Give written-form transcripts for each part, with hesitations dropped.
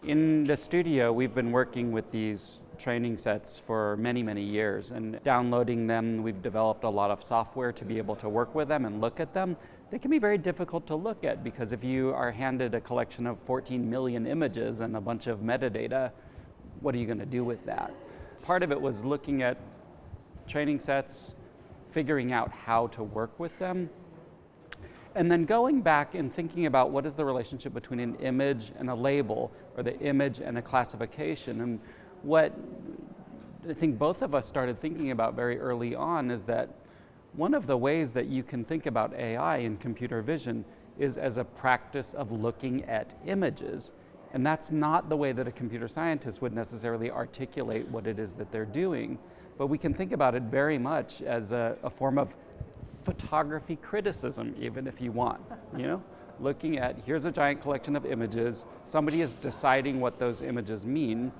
In the studio, we've been working with these training sets for many, many years, and downloading them, we've developed a lot of software to be able to work with them and look at them. They can be very difficult to look at because if you are handed a collection of 14 million images and a bunch of metadata, what are you going to do with that? Part of it was looking at training sets, figuring out how to work with them, and then going back and thinking about what is the relationship between an image and a label, or the image and a classification. And what I think both of us started thinking about very early on is that one of the ways that you can think about AI and computer vision is as a practice of looking at images. And that's not the way that a computer scientist would necessarily articulate what it is that they're doing. But we can think about it very much as a form of photography criticism, even if you want, looking at, here's a giant collection of images, somebody is deciding what those images mean,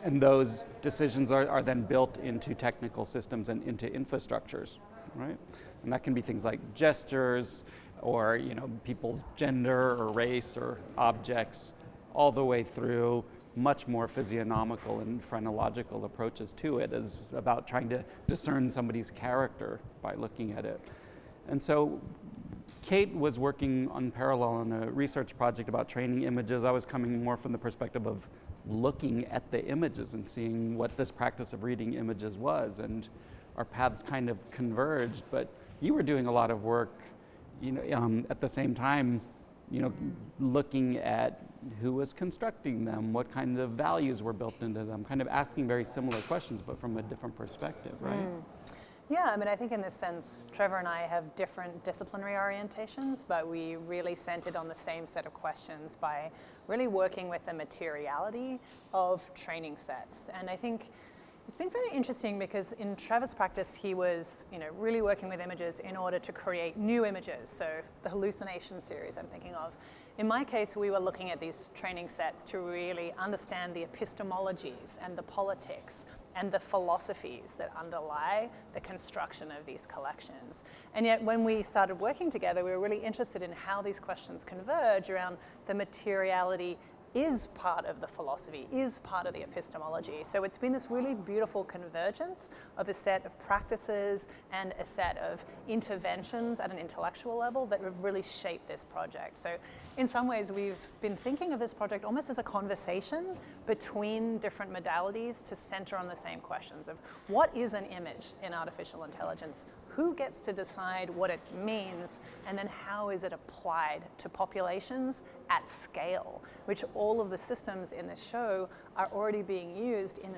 and those decisions are then built into technical systems and into infrastructures, right? And that can be things like gestures, or people's gender or race or objects, all the way through much more physiognomical and phrenological approaches to it, is about trying to discern somebody's character by looking at it. And so Kate was working on parallel on a research project about training images. I was coming more from the perspective of looking at the images and seeing what this practice of reading images was, and our paths kind of converged. But you were doing a lot of work at the same time, looking at who was constructing them, what kinds of values were built into them, kind of asking very similar questions, but from a different perspective, right? Yeah, I think in this sense, Trevor and I have different disciplinary orientations, but we really centered on the same set of questions by really working with the materiality of training sets. And I think it's been very interesting because in Trevor's practice, he was, really working with images in order to create new images. So the hallucination series I'm thinking of. In my case, we were looking at these training sets to really understand the epistemologies and the politics and the philosophies that underlie the construction of these collections. And yet when we started working together, we were really interested in how these questions converge around the materiality is part of the philosophy, is part of the epistemology. So it's been this really beautiful convergence of a set of practices and a set of interventions at an intellectual level that have really shaped this project. So in some ways, we've been thinking of this project almost as a conversation between different modalities to center on the same questions of what is an image in artificial intelligence? Who gets to decide what it means, and then how is it applied to populations at scale, which all of the systems in this show are already being used in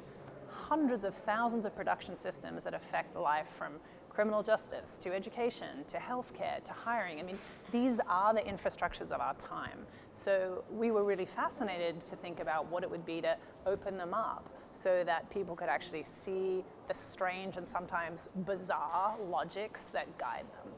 hundreds of thousands of production systems that affect life, from criminal justice to education to healthcare to hiring. These are the infrastructures of our time. So we were really fascinated to think about what it would be to open them up so that people could actually see the strange and sometimes bizarre logics that guide them.